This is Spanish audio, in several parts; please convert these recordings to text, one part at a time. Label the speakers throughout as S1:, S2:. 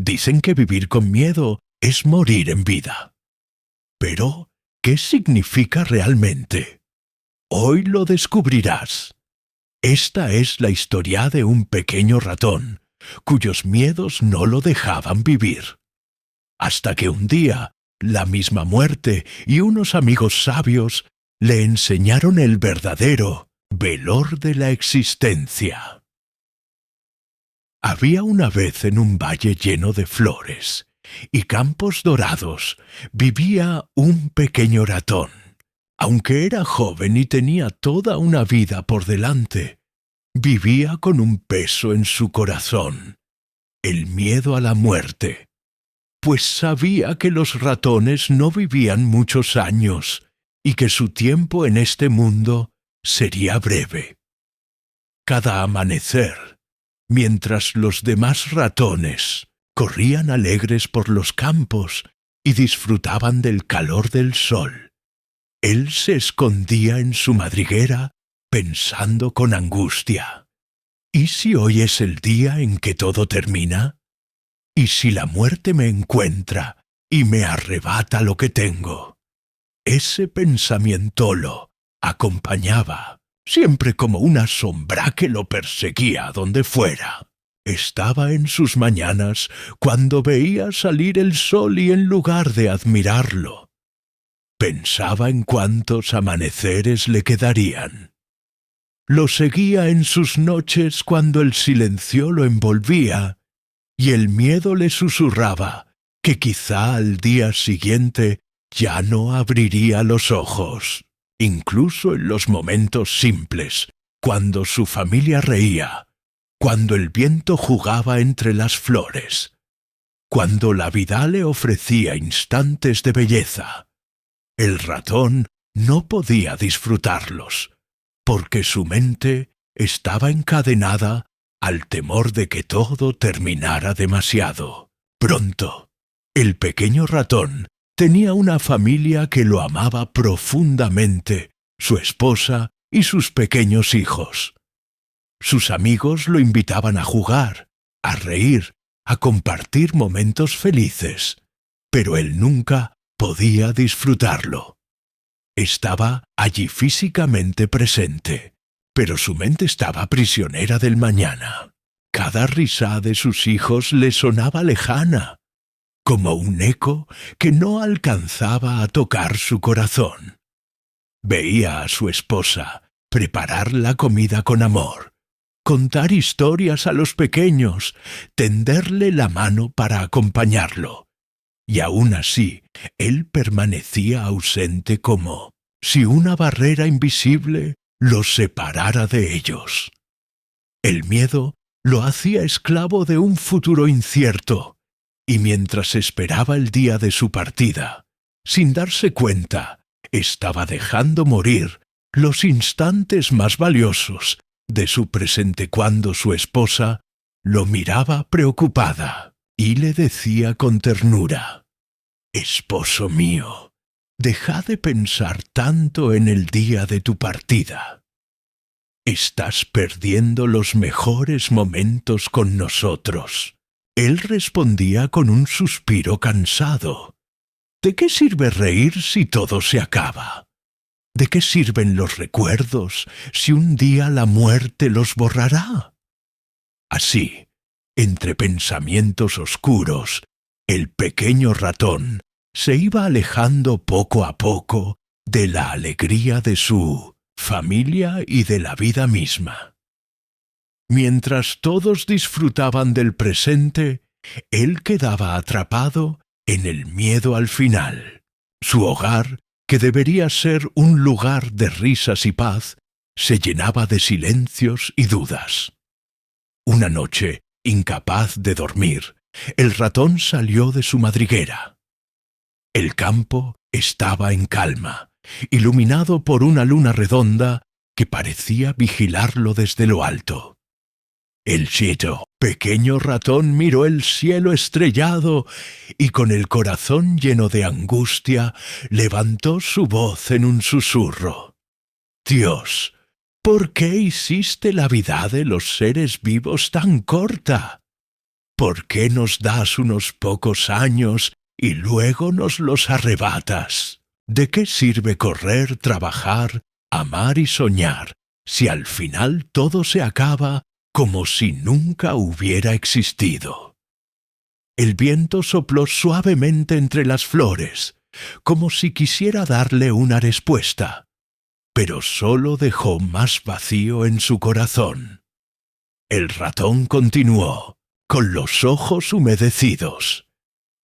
S1: Dicen que vivir con miedo es morir en vida. Pero, ¿qué significa realmente? Hoy lo descubrirás. Esta es la historia de un pequeño ratón, cuyos miedos no lo dejaban vivir. Hasta que un día, la misma muerte y unos amigos sabios le enseñaron el verdadero valor de la existencia. Había una vez en un valle lleno de flores y campos dorados vivía un pequeño ratón. Aunque era joven y tenía toda una vida por delante, vivía con un peso en su corazón, el miedo a la muerte, pues sabía que los ratones no vivían muchos años y que su tiempo en este mundo sería breve. Cada amanecer, mientras los demás ratones corrían alegres por los campos y disfrutaban del calor del sol, él se escondía en su madriguera pensando con angustia. ¿Y si hoy es el día en que todo termina? ¿Y si la muerte me encuentra y me arrebata lo que tengo? Ese pensamiento lo acompañaba, siempre como una sombra que lo perseguía donde fuera. Estaba en sus mañanas cuando veía salir el sol y en lugar de admirarlo, pensaba en cuántos amaneceres le quedarían. Lo seguía en sus noches cuando el silencio lo envolvía y el miedo le susurraba que quizá al día siguiente ya no abriría los ojos, incluso en los momentos simples, cuando su familia reía, cuando el viento jugaba entre las flores, cuando la vida le ofrecía instantes de belleza. El ratón no podía disfrutarlos, porque su mente estaba encadenada al temor de que todo terminara demasiado pronto. El pequeño ratón tenía una familia que lo amaba profundamente, su esposa y sus pequeños hijos. Sus amigos lo invitaban a jugar, a reír, a compartir momentos felices, pero él nunca podía disfrutarlo. Estaba allí físicamente presente, pero su mente estaba prisionera del mañana. Cada risa de sus hijos le sonaba lejana, como un eco que no alcanzaba a tocar su corazón. Veía a su esposa preparar la comida con amor, contar historias a los pequeños, tenderle la mano para acompañarlo. Y aún así, él permanecía ausente como si una barrera invisible los separara de ellos. El miedo lo hacía esclavo de un futuro incierto, y mientras esperaba el día de su partida, sin darse cuenta, estaba dejando morir los instantes más valiosos de su presente cuando su esposa lo miraba preocupada y le decía con ternura: «Esposo mío, deja de pensar tanto en el día de tu partida. Estás perdiendo los mejores momentos con nosotros». Él respondía con un suspiro cansado: «¿De qué sirve reír si todo se acaba? ¿De qué sirven los recuerdos si un día la muerte los borrará?» Así, entre pensamientos oscuros, el pequeño ratón se iba alejando poco a poco de la alegría de su familia y de la vida misma. Mientras todos disfrutaban del presente, él quedaba atrapado en el miedo al final. Su hogar, que debería ser un lugar de risas y paz, se llenaba de silencios y dudas. Una noche, incapaz de dormir, el ratón salió de su madriguera. El campo estaba en calma, iluminado por una luna redonda que parecía vigilarlo desde lo alto. El chito, pequeño ratón, miró el cielo estrellado y con el corazón lleno de angustia levantó su voz en un susurro: «Dios, ¿por qué hiciste la vida de los seres vivos tan corta? ¿Por qué nos das unos pocos años y luego nos los arrebatas? ¿De qué sirve correr, trabajar, amar y soñar, si al final todo se acaba como si nunca hubiera existido? El viento sopló suavemente entre las flores, como si quisiera darle una respuesta, pero solo dejó más vacío en su corazón. El ratón continuó, con los ojos humedecidos.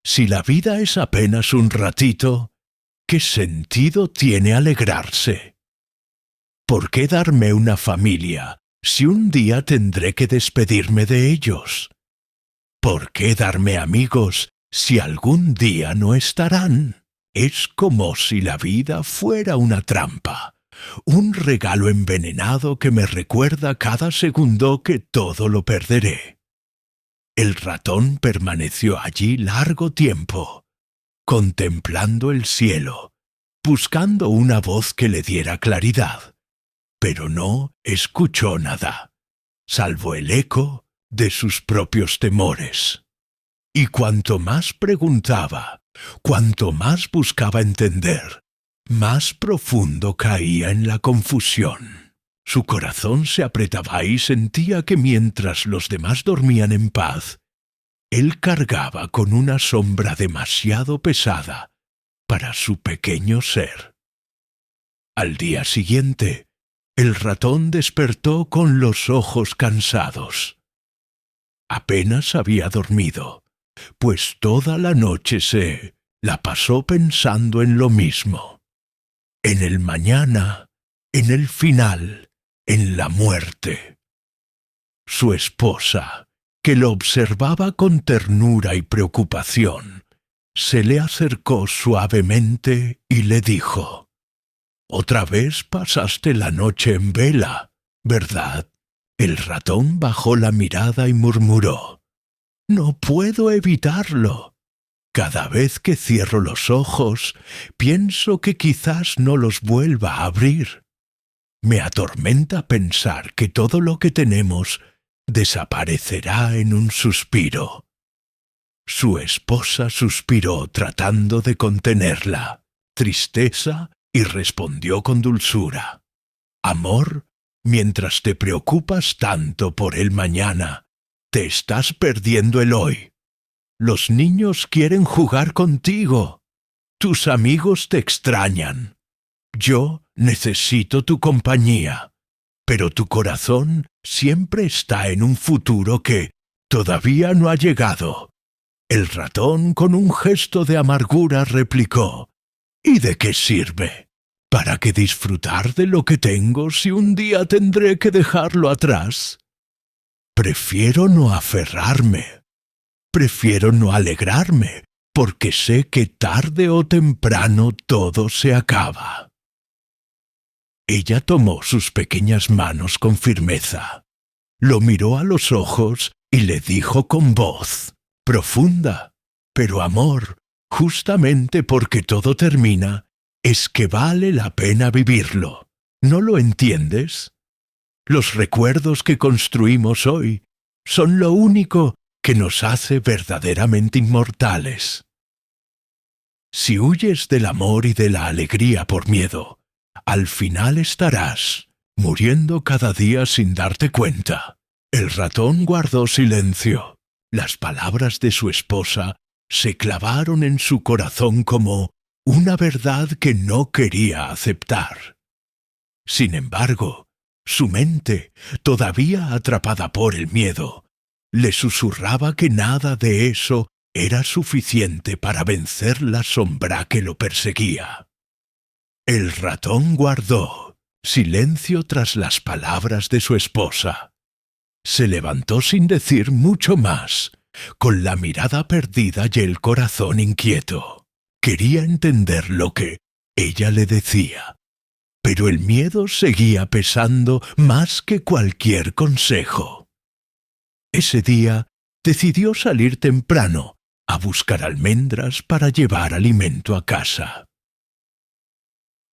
S1: Si la vida es apenas un ratito, ¿qué sentido tiene alegrarse? ¿Por qué darme una familia si un día tendré que despedirme de ellos? ¿Por qué darme amigos si algún día no estarán? Es como si la vida fuera una trampa, un regalo envenenado que me recuerda cada segundo que todo lo perderé. El ratón permaneció allí largo tiempo, contemplando el cielo, buscando una voz que le diera claridad, pero no escuchó nada, salvo el eco de sus propios temores. Y cuanto más preguntaba, cuanto más buscaba entender, más profundo caía en la confusión. Su corazón se apretaba y sentía que mientras los demás dormían en paz, él cargaba con una sombra demasiado pesada para su pequeño ser. Al día siguiente, el ratón despertó con los ojos cansados. Apenas había dormido, pues toda la noche se la pasó pensando en lo mismo, en el mañana, en el final, en la muerte. Su esposa, que lo observaba con ternura y preocupación, se le acercó suavemente y le dijo: «Otra vez pasaste la noche en vela, ¿verdad?» El ratón bajó la mirada y murmuró: «No puedo evitarlo. Cada vez que cierro los ojos, pienso que quizás no los vuelva a abrir. Me atormenta pensar que todo lo que tenemos desaparecerá en un suspiro». Su esposa suspiró tratando de contener la tristeza y respondió con dulzura: «Amor, mientras te preocupas tanto por el mañana, te estás perdiendo el hoy. Los niños quieren jugar contigo. Tus amigos te extrañan. Yo necesito tu compañía, pero tu corazón siempre está en un futuro que todavía no ha llegado». El ratón, con un gesto de amargura, replicó: «¿Y de qué sirve? ¿Para qué disfrutar de lo que tengo si un día tendré que dejarlo atrás? Prefiero no aferrarme. Prefiero no alegrarme, porque sé que tarde o temprano todo se acaba». Ella tomó sus pequeñas manos con firmeza, lo miró a los ojos y le dijo con voz profunda: «Pero amor, justamente porque todo termina, es que vale la pena vivirlo. ¿No lo entiendes? Los recuerdos que construimos hoy son lo único que nos hace verdaderamente inmortales. Si huyes del amor y de la alegría por miedo, al final estarás muriendo cada día sin darte cuenta». El ratón guardó silencio. Las palabras de su esposa se clavaron en su corazón como una verdad que no quería aceptar. Sin embargo, su mente, todavía atrapada por el miedo, le susurraba que nada de eso era suficiente para vencer la sombra que lo perseguía. El ratón guardó silencio tras las palabras de su esposa. Se levantó sin decir mucho más, con la mirada perdida y el corazón inquieto. Quería entender lo que ella le decía, pero el miedo seguía pesando más que cualquier consejo. Ese día decidió salir temprano a buscar almendras para llevar alimento a casa.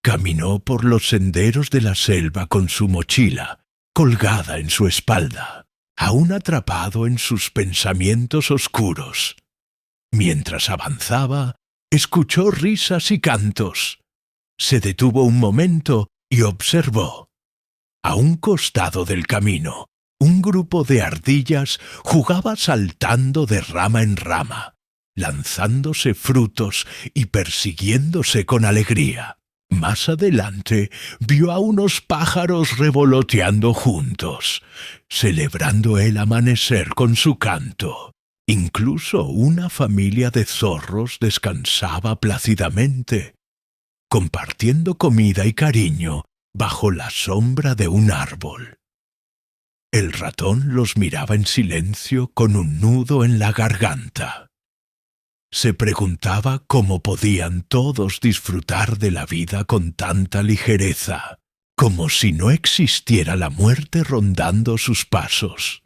S1: Caminó por los senderos de la selva con su mochila colgada en su espalda. aún atrapado en sus pensamientos oscuros. Mientras avanzaba, escuchó risas y cantos. Se detuvo un momento y observó. A un costado del camino, un grupo de ardillas jugaba saltando de rama en rama, lanzándose frutos y persiguiéndose con alegría. Más adelante vio a unos pájaros revoloteando juntos, celebrando el amanecer con su canto. Incluso una familia de zorros descansaba plácidamente, compartiendo comida y cariño bajo la sombra de un árbol. El ratón los miraba en silencio con un nudo en la garganta. Se preguntaba cómo podían todos disfrutar de la vida con tanta ligereza, como si no existiera la muerte rondando sus pasos.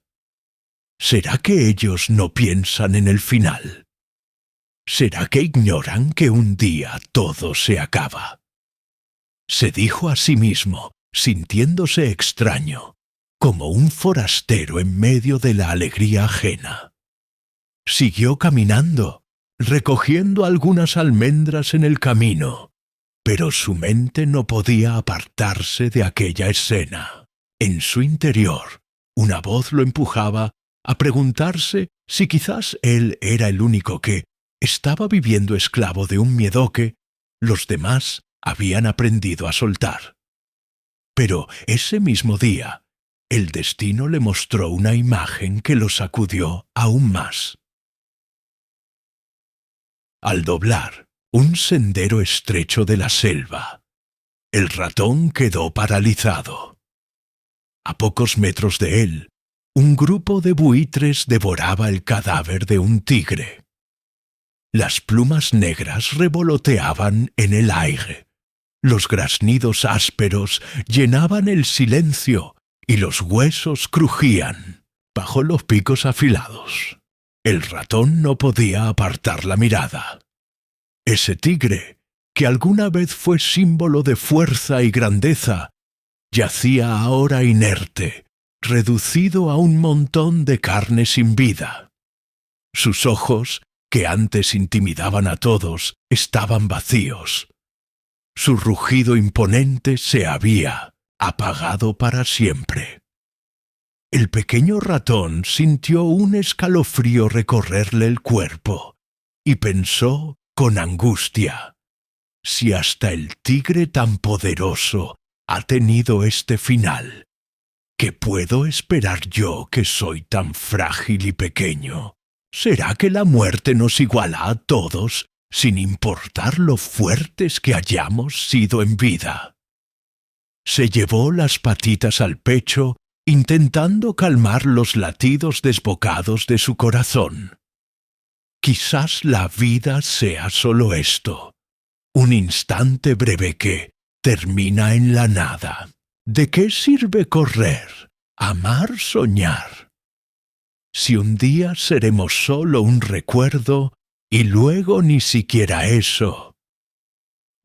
S1: ¿Será que ellos no piensan en el final? ¿Será que ignoran que un día todo se acaba? Se dijo a sí mismo, sintiéndose extraño, como un forastero en medio de la alegría ajena. Siguió caminando, recogiendo algunas almendras en el camino, pero su mente no podía apartarse de aquella escena. En su interior, una voz lo empujaba a preguntarse si quizás él era el único que estaba viviendo esclavo de un miedo que los demás habían aprendido a soltar. Pero ese mismo día, el destino le mostró una imagen que lo sacudió aún más. Al doblar un sendero estrecho de la selva, el ratón quedó paralizado. A pocos metros de él, un grupo de buitres devoraba el cadáver de un tigre. Las plumas negras revoloteaban en el aire. Los graznidos ásperos llenaban el silencio y los huesos crujían bajo los picos afilados. El ratón no podía apartar la mirada. Ese tigre, que alguna vez fue símbolo de fuerza y grandeza, yacía ahora inerte, reducido a un montón de carne sin vida. Sus ojos, que antes intimidaban a todos, estaban vacíos. Su rugido imponente se había apagado para siempre. El pequeño ratón sintió un escalofrío recorrerle el cuerpo y pensó con angustia: si hasta el tigre tan poderoso ha tenido este final, ¿qué puedo esperar yo que soy tan frágil y pequeño? ¿Será que la muerte nos iguala a todos sin importar lo fuertes que hayamos sido en vida? Se llevó las patitas al pecho, intentando calmar los latidos desbocados de su corazón. Quizás la vida sea solo esto, un instante breve que termina en la nada. ¿De qué sirve correr, amar, soñar? Si un día seremos solo un recuerdo y luego ni siquiera eso.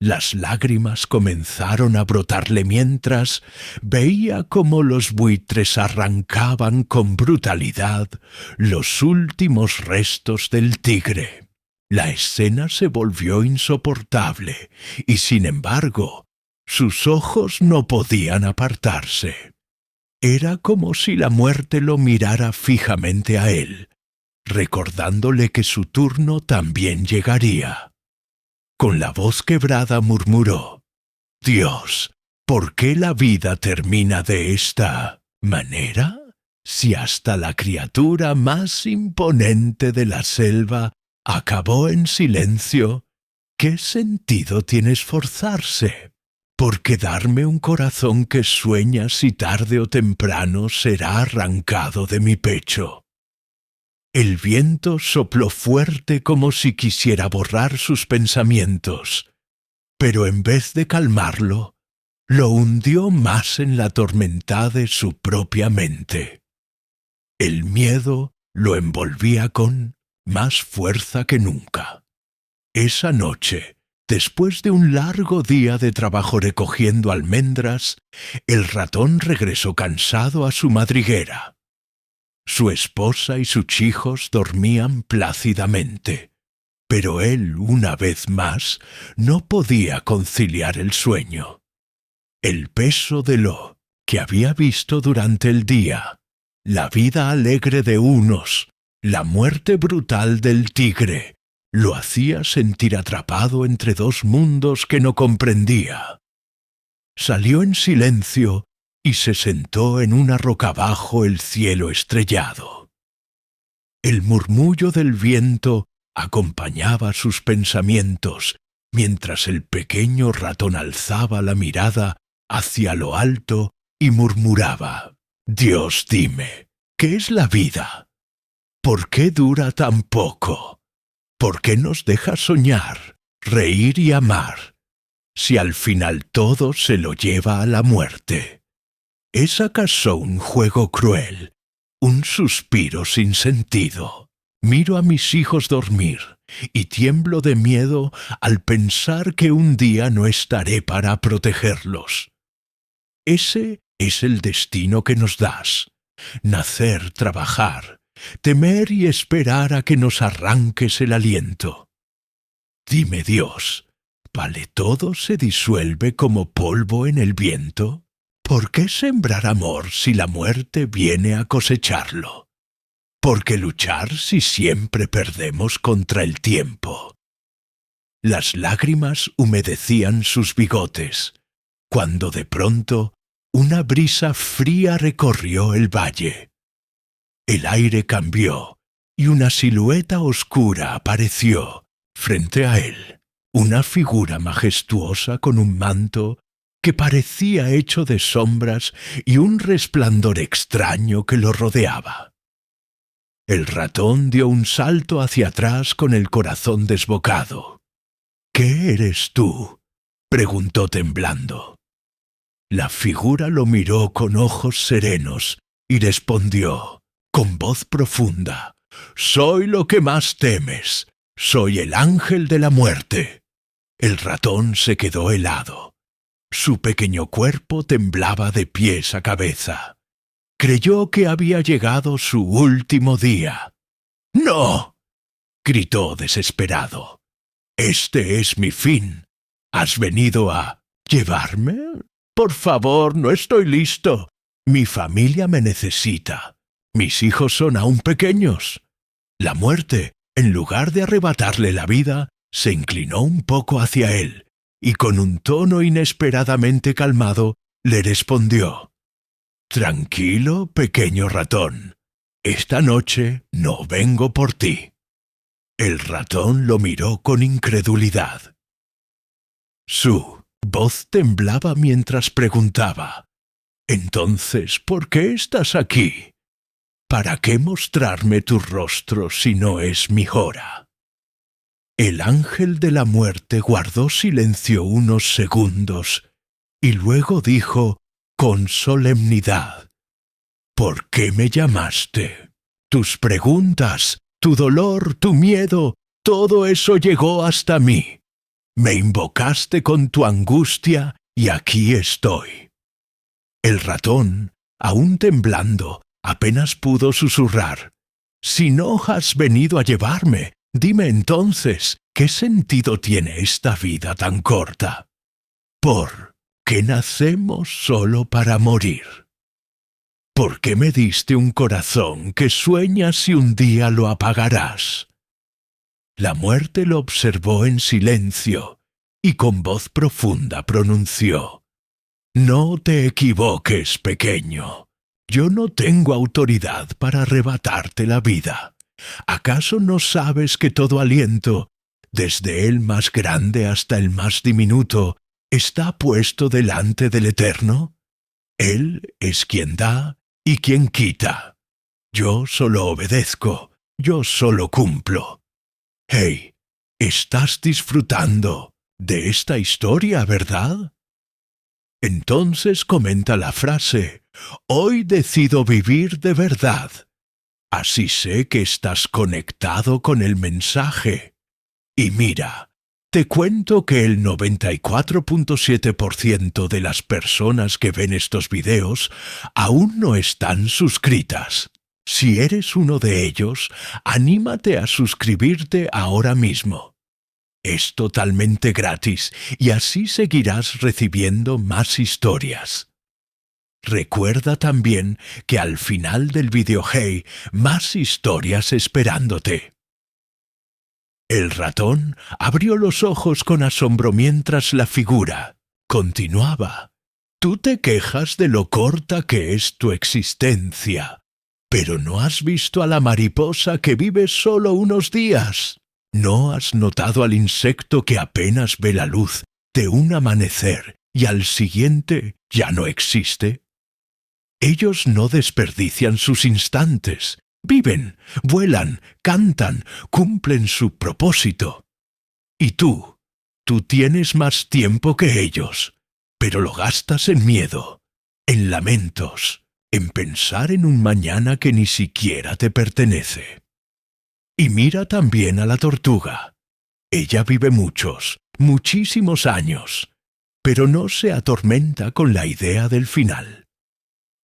S1: Las lágrimas comenzaron a brotarle mientras veía cómo los buitres arrancaban con brutalidad los últimos restos del tigre. La escena se volvió insoportable y, sin embargo, sus ojos no podían apartarse. Era como si la muerte lo mirara fijamente a él, recordándole que su turno también llegaría. Con la voz quebrada murmuró: «Dios, ¿por qué la vida termina de esta manera? Si hasta la criatura más imponente de la selva acabó en silencio, ¿qué sentido tiene esforzarse? ¿Por qué darme un corazón que sueña si tarde o temprano será arrancado de mi pecho?» El viento sopló fuerte como si quisiera borrar sus pensamientos, pero en vez de calmarlo, lo hundió más en la tormenta de su propia mente. El miedo lo envolvía con más fuerza que nunca. Esa noche, después de un largo día de trabajo recogiendo almendras, el ratón regresó cansado a su madriguera. Su esposa y sus hijos dormían plácidamente, pero él, una vez más, no podía conciliar el sueño. El peso de lo que había visto durante el día, la vida alegre de unos, la muerte brutal del tigre, lo hacía sentir atrapado entre dos mundos que no comprendía. Salió en silencio y se sentó en una roca bajo el cielo estrellado. El murmullo del viento acompañaba sus pensamientos, mientras el pequeño ratón alzaba la mirada hacia lo alto y murmuraba: «Dios, dime, ¿qué es la vida? ¿Por qué dura tan poco? ¿Por qué nos deja soñar, reír y amar, si al final todo se lo lleva a la muerte? ¿Es acaso un juego cruel, un suspiro sin sentido? Miro a mis hijos dormir y tiemblo de miedo al pensar que un día no estaré para protegerlos. Ese es el destino que nos das: nacer, trabajar, temer y esperar a que nos arranques el aliento. Dime, Dios, ¿vale todo se disuelve como polvo en el viento? ¿Por qué sembrar amor si la muerte viene a cosecharlo? ¿Por qué luchar si siempre perdemos contra el tiempo?» Las lágrimas humedecían sus bigotes, cuando de pronto una brisa fría recorrió el valle. El aire cambió y una silueta oscura apareció frente a él, una figura majestuosa con un manto que parecía hecho de sombras y un resplandor extraño que lo rodeaba. El ratón dio un salto hacia atrás con el corazón desbocado. «¿Qué eres tú?», preguntó temblando. La figura lo miró con ojos serenos y respondió, con voz profunda: «Soy lo que más temes. Soy el ángel de la muerte». El ratón se quedó helado. Su pequeño cuerpo temblaba de pies a cabeza. Creyó que había llegado su último día. «¡No!», gritó desesperado. «Este es mi fin. ¿Has venido a llevarme? Por favor, no estoy listo. Mi familia me necesita. Mis hijos son aún pequeños». La muerte, en lugar de arrebatarle la vida, se inclinó un poco hacia él y con un tono inesperadamente calmado le respondió: «Tranquilo, pequeño ratón. Esta noche no vengo por ti». El ratón lo miró con incredulidad. Su voz temblaba mientras preguntaba: «Entonces, ¿por qué estás aquí? ¿Para qué mostrarme tu rostro si no es mi hora?». El ángel de la muerte guardó silencio unos segundos y luego dijo con solemnidad: «¿Por qué me llamaste? Tus preguntas, tu dolor, tu miedo, todo eso llegó hasta mí. Me invocaste con tu angustia y aquí estoy». El ratón, aún temblando, apenas pudo susurrar: «Si no has venido a llevarme, dime entonces, ¿qué sentido tiene esta vida tan corta? ¿Por qué nacemos solo para morir? ¿Por qué me diste un corazón que sueñas y un día lo apagarás?». La muerte lo observó en silencio y con voz profunda pronunció: «No te equivoques, pequeño. Yo no tengo autoridad para arrebatarte la vida. ¿Acaso no sabes que todo aliento, desde el más grande hasta el más diminuto, está puesto delante del Eterno? Él es quien da y quien quita. Yo solo obedezco, yo solo cumplo». «Hey, estás disfrutando de esta historia, ¿verdad?». Entonces comenta la frase: «Hoy decido vivir de verdad». Así sé que estás conectado con el mensaje. Y mira, te cuento que el 94.7% de las personas que ven estos videos aún no están suscritas. Si eres uno de ellos, anímate a suscribirte ahora mismo. Es totalmente gratis y así seguirás recibiendo más historias. Recuerda también que al final del video hay más historias esperándote. El ratón abrió los ojos con asombro mientras la figura continuaba. Tú te quejas de lo corta que es tu existencia, pero no has visto a la mariposa que vive solo unos días. ¿No has notado al insecto que apenas ve la luz de un amanecer y al siguiente ya no existe? Ellos no desperdician sus instantes. Viven, vuelan, cantan, cumplen su propósito. Y tú tienes más tiempo que ellos, pero lo gastas en miedo, en lamentos, en pensar en un mañana que ni siquiera te pertenece. Y mira también a la tortuga. Ella vive muchísimos años, pero no se atormenta con la idea del final.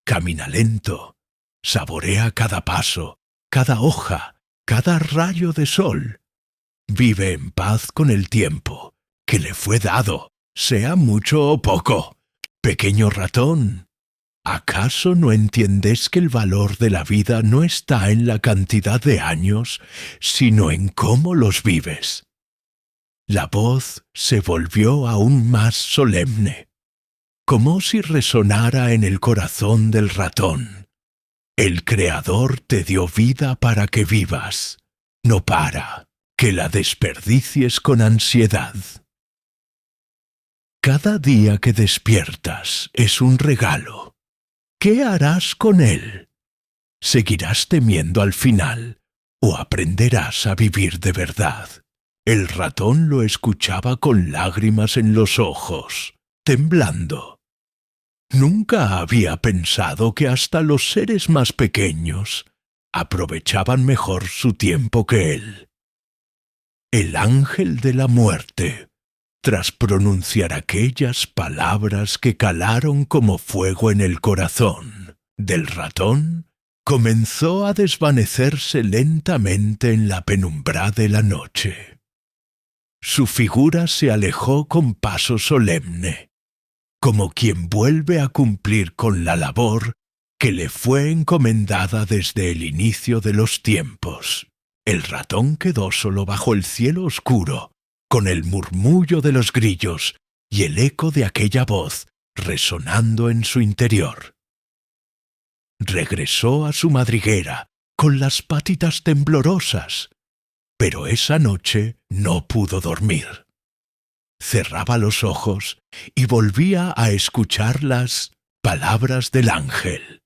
S1: Camina lento, saborea cada paso, cada hoja, cada rayo de sol. Vive en paz con el tiempo que le fue dado, sea mucho o poco. Pequeño ratón, ¿acaso no entiendes que el valor de la vida no está en la cantidad de años, sino en cómo los vives? La voz se volvió aún más solemne, como si resonara en el corazón del ratón. El Creador te dio vida para que vivas, no para que la desperdicies con ansiedad. Cada día que despiertas es un regalo. ¿Qué harás con él? ¿Seguirás temiendo al final o aprenderás a vivir de verdad? El ratón lo escuchaba con lágrimas en los ojos, temblando. Nunca había pensado que hasta los seres más pequeños aprovechaban mejor su tiempo que él. El ángel de la muerte, tras pronunciar aquellas palabras que calaron como fuego en el corazón del ratón, comenzó a desvanecerse lentamente en la penumbra de la noche. Su figura se alejó con paso solemne, como quien vuelve a cumplir con la labor que le fue encomendada desde el inicio de los tiempos. El ratón quedó solo bajo el cielo oscuro, con el murmullo de los grillos y el eco de aquella voz resonando en su interior. Regresó a su madriguera con las patitas temblorosas, pero esa noche no pudo dormir. Cerraba los ojos y volvía a escuchar las palabras del ángel.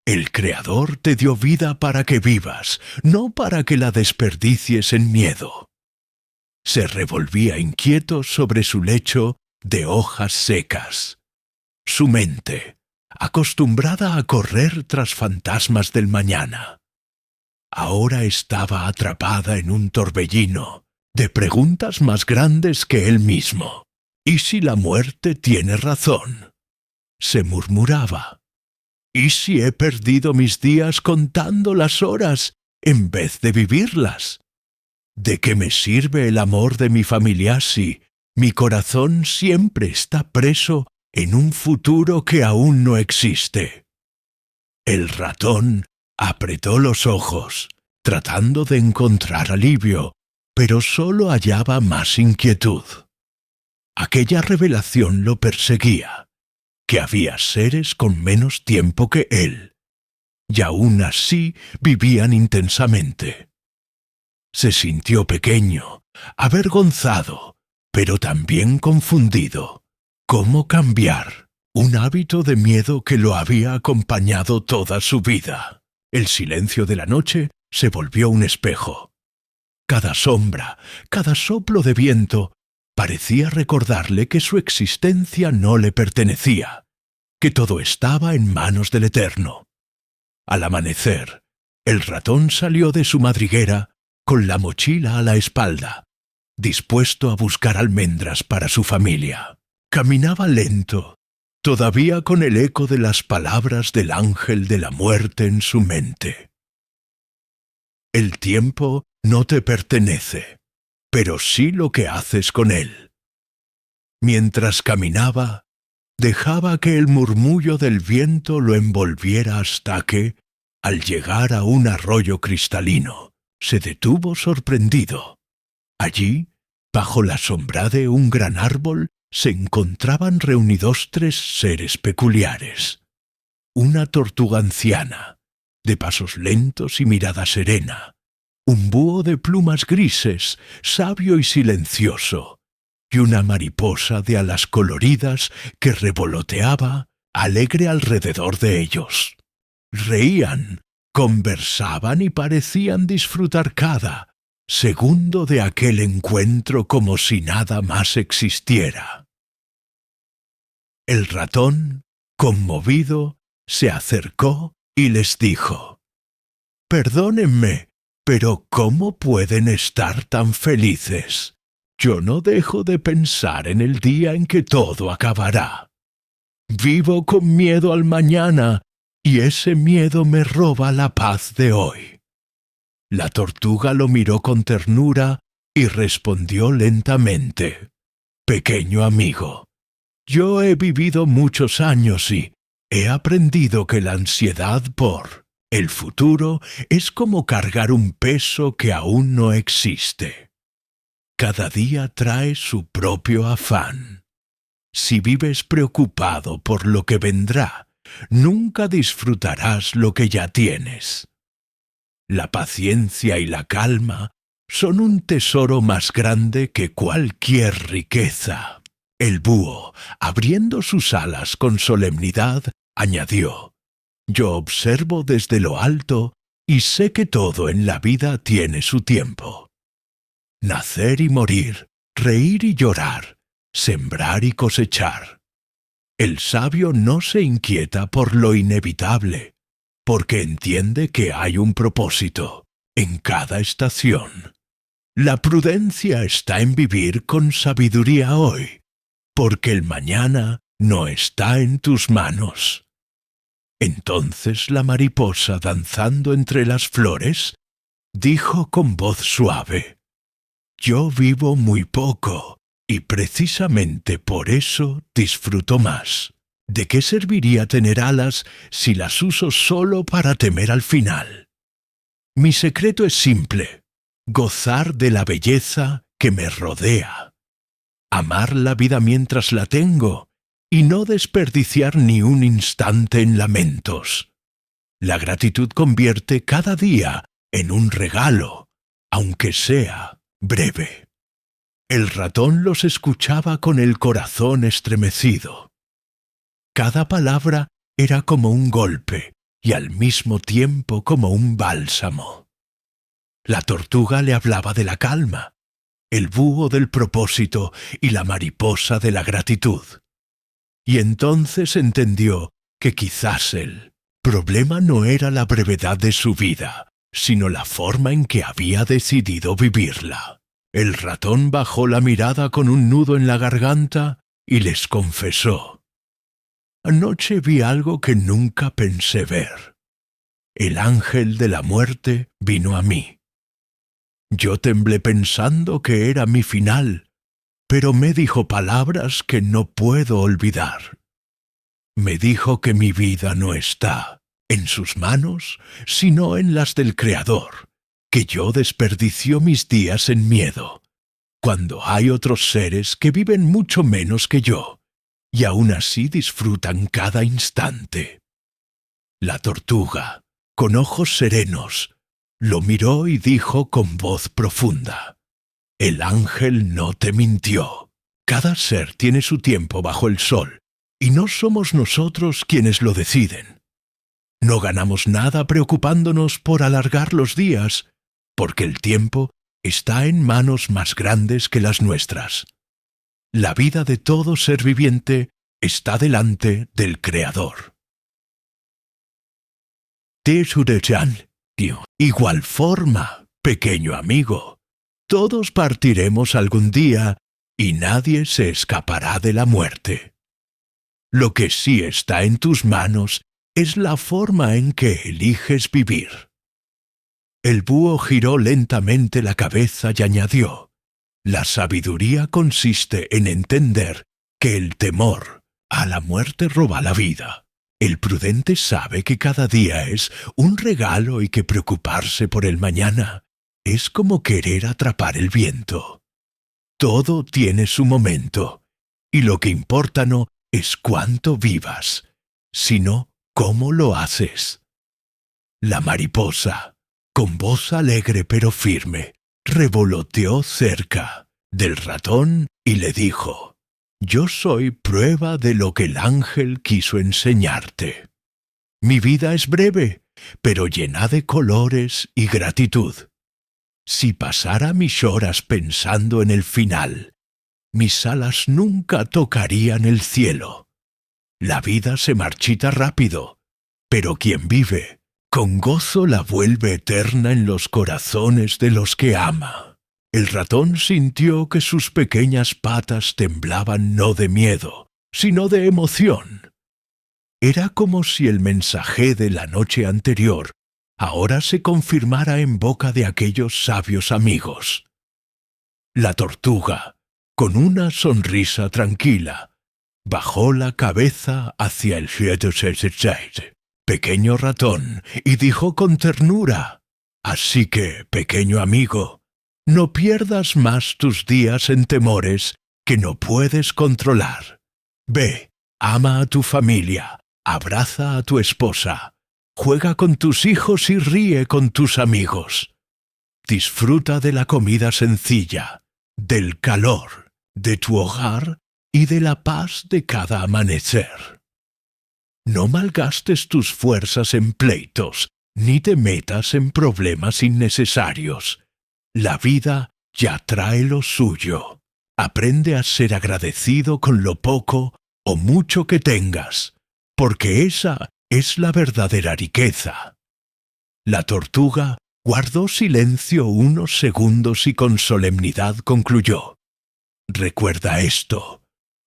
S1: El Creador te dio vida para que vivas, no para que la desperdicies en miedo. Se revolvía inquieto sobre su lecho de hojas secas. Su mente, acostumbrada a correr tras fantasmas del mañana, ahora estaba atrapada en un torbellino de preguntas más grandes que él mismo. ¿Y si la muerte tiene razón? Se murmuraba. ¿Y si he perdido mis días contando las horas en vez de vivirlas? ¿De qué me sirve el amor de mi familia si mi corazón siempre está preso en un futuro que aún no existe? El ratón apretó los ojos, tratando de encontrar alivio, pero solo hallaba más inquietud. Aquella revelación lo perseguía, que había seres con menos tiempo que él, y aún así vivían intensamente. Se sintió pequeño, avergonzado, pero también confundido. ¿Cómo cambiar un hábito de miedo que lo había acompañado toda su vida? El silencio de la noche se volvió un espejo. Cada sombra, cada soplo de viento parecía recordarle que su existencia no le pertenecía, que todo estaba en manos del Eterno. Al amanecer, el ratón salió de su madriguera con la mochila a la espalda, dispuesto a buscar almendras para su familia. Caminaba lento, todavía con el eco de las palabras del ángel de la muerte en su mente. El tiempo no te pertenece, pero sí lo que haces con él. Mientras caminaba, dejaba que el murmullo del viento lo envolviera hasta que, al llegar a un arroyo cristalino, se detuvo sorprendido. Allí, bajo la sombra de un gran árbol, se encontraban reunidos 3 seres peculiares. Una tortuga anciana, de pasos lentos y mirada serena, un búho de plumas grises, sabio y silencioso, y una mariposa de alas coloridas que revoloteaba alegre alrededor de ellos. Reían, conversaban y parecían disfrutar cada segundo de aquel encuentro como si nada más existiera. El ratón, conmovido, se acercó y les dijo: «Perdónenme, pero ¿cómo pueden estar tan felices? Yo no dejo de pensar en el día en que todo acabará. Vivo con miedo al mañana y ese miedo me roba la paz de hoy». La tortuga lo miró con ternura y respondió lentamente: «Pequeño amigo, yo he vivido muchos años y he aprendido que la ansiedad por el futuro es como cargar un peso que aún no existe. Cada día trae su propio afán. Si vives preocupado por lo que vendrá, nunca disfrutarás lo que ya tienes. La paciencia y la calma son un tesoro más grande que cualquier riqueza». El búho, abriendo sus alas con solemnidad, añadió: «Yo observo desde lo alto y sé que todo en la vida tiene su tiempo. Nacer y morir, reír y llorar, sembrar y cosechar. El sabio no se inquieta por lo inevitable, porque entiende que hay un propósito en cada estación. La prudencia está en vivir con sabiduría hoy, porque el mañana no está en tus manos». Entonces la mariposa, danzando entre las flores, dijo con voz suave: «Yo vivo muy poco, y precisamente por eso disfruto más. ¿De qué serviría tener alas si las uso solo para temer al final? Mi secreto es simple: gozar de la belleza que me rodea, amar la vida mientras la tengo y no desperdiciar ni un instante en lamentos. La gratitud convierte cada día en un regalo, aunque sea breve». El ratón los escuchaba con el corazón estremecido. Cada palabra era como un golpe y al mismo tiempo como un bálsamo. La tortuga le hablaba de la calma, el búho del propósito y la mariposa de la gratitud. Y entonces entendió que quizás el problema no era la brevedad de su vida, sino la forma en que había decidido vivirla. El ratón bajó la mirada con un nudo en la garganta y les confesó: «Anoche vi algo que nunca pensé ver. El ángel de la muerte vino a mí. Yo temblé pensando que era mi final, pero me dijo palabras que no puedo olvidar. Me dijo que mi vida no está en sus manos, sino en las del Creador, que yo desperdicio mis días en miedo, cuando hay otros seres que viven mucho menos que yo, y aún así disfrutan cada instante». La tortuga, con ojos serenos, lo miró y dijo con voz profunda: «El ángel no te mintió. Cada ser tiene su tiempo bajo el sol, y no somos nosotros quienes lo deciden. No ganamos nada preocupándonos por alargar los días, porque el tiempo está en manos más grandes que las nuestras. La vida de todo ser viviente está delante del Creador». Igual forma, pequeño amigo, todos partiremos algún día y nadie se escapará de la muerte. Lo que sí está en tus manos es la forma en que eliges vivir. El búho giró lentamente la cabeza y añadió: la sabiduría consiste en entender que el temor a la muerte roba la vida. El prudente sabe que cada día es un regalo y que preocuparse por el mañana es como querer atrapar el viento. Todo tiene su momento, y lo que importa no es cuánto vivas, sino cómo lo haces. La mariposa, con voz alegre pero firme, revoloteó cerca del ratón y le dijo: yo soy prueba de lo que el ángel quiso enseñarte. Mi vida es breve, pero llena de colores y gratitud. Si pasara mis horas pensando en el final, mis alas nunca tocarían el cielo. La vida se marchita rápido, pero quien vive, con gozo la vuelve eterna en los corazones de los que ama. El ratón sintió que sus pequeñas patas temblaban no de miedo, sino de emoción. Era como si el mensaje de la noche anterior ahora se confirmara en boca de aquellos sabios amigos. La tortuga, con una sonrisa tranquila, bajó la cabeza hacia el pequeño ratón y dijo con ternura: así que, pequeño amigo, no pierdas más tus días en temores que no puedes controlar. Ve, ama a tu familia, abraza a tu esposa, juega con tus hijos y ríe con tus amigos. Disfruta de la comida sencilla, del calor de tu hogar y de la paz de cada amanecer. No malgastes tus fuerzas en pleitos, ni te metas en problemas innecesarios. La vida ya trae lo suyo. Aprende a ser agradecido con lo poco o mucho que tengas, porque esa es la verdadera riqueza. La tortuga guardó silencio unos segundos y con solemnidad concluyó: recuerda esto,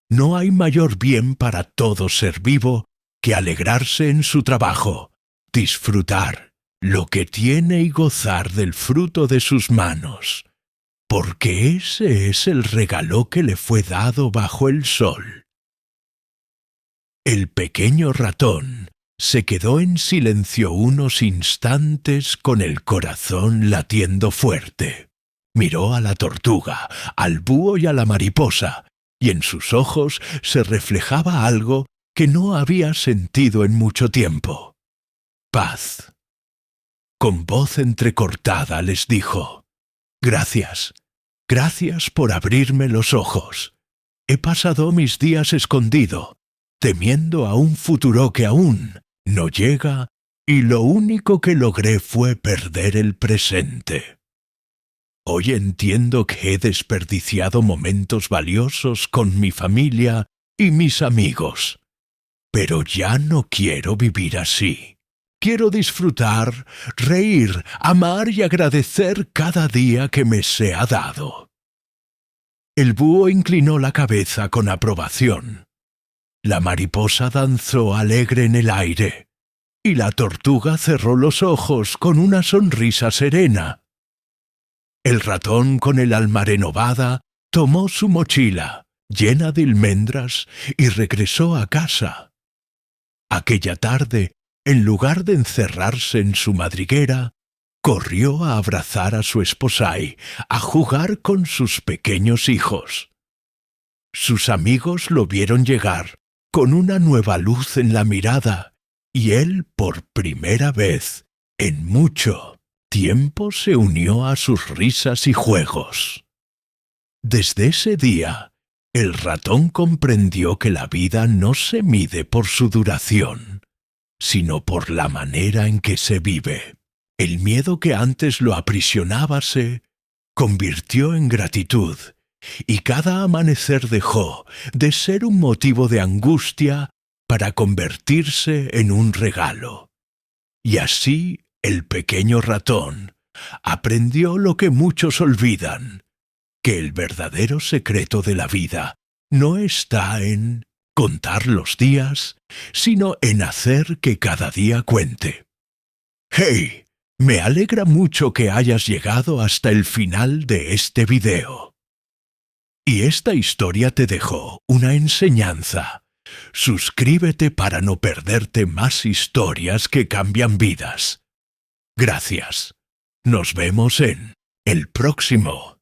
S1: no hay mayor bien para todo ser vivo que alegrarse en su trabajo, disfrutar lo que tiene y gozar del fruto de sus manos, porque ese es el regalo que le fue dado bajo el sol. El pequeño ratón se quedó en silencio unos instantes con el corazón latiendo fuerte. Miró a la tortuga, al búho y a la mariposa, y en sus ojos se reflejaba algo que no había sentido en mucho tiempo: paz. Con voz entrecortada les dijo: gracias, gracias por abrirme los ojos. He pasado mis días escondido, temiendo a un futuro que aún no llega, y lo único que logré fue perder el presente. Hoy entiendo que he desperdiciado momentos valiosos con mi familia y mis amigos. Pero ya no quiero vivir así. Quiero disfrutar, reír, amar y agradecer cada día que me sea dado. El búho inclinó la cabeza con aprobación. La mariposa danzó alegre en el aire, y la tortuga cerró los ojos con una sonrisa serena. El ratón, con el alma renovada, tomó su mochila, llena de almendras, y regresó a casa. Aquella tarde, en lugar de encerrarse en su madriguera, corrió a abrazar a su esposa y a jugar con sus pequeños hijos. Sus amigos lo vieron llegar con una nueva luz en la mirada, y él por primera vez en mucho tiempo se unió a sus risas y juegos. Desde ese día, el ratón comprendió que la vida no se mide por su duración, sino por la manera en que se vive. El miedo que antes lo aprisionaba se convirtió en gratitud, y cada amanecer dejó de ser un motivo de angustia para convertirse en un regalo. Y así el pequeño ratón aprendió lo que muchos olvidan, que el verdadero secreto de la vida no está en contar los días, sino en hacer que cada día cuente. ¡Hey! Me alegra mucho que hayas llegado hasta el final de este video. Y esta historia te dejó una enseñanza. Suscríbete para no perderte más historias que cambian vidas. Gracias. Nos vemos en el próximo.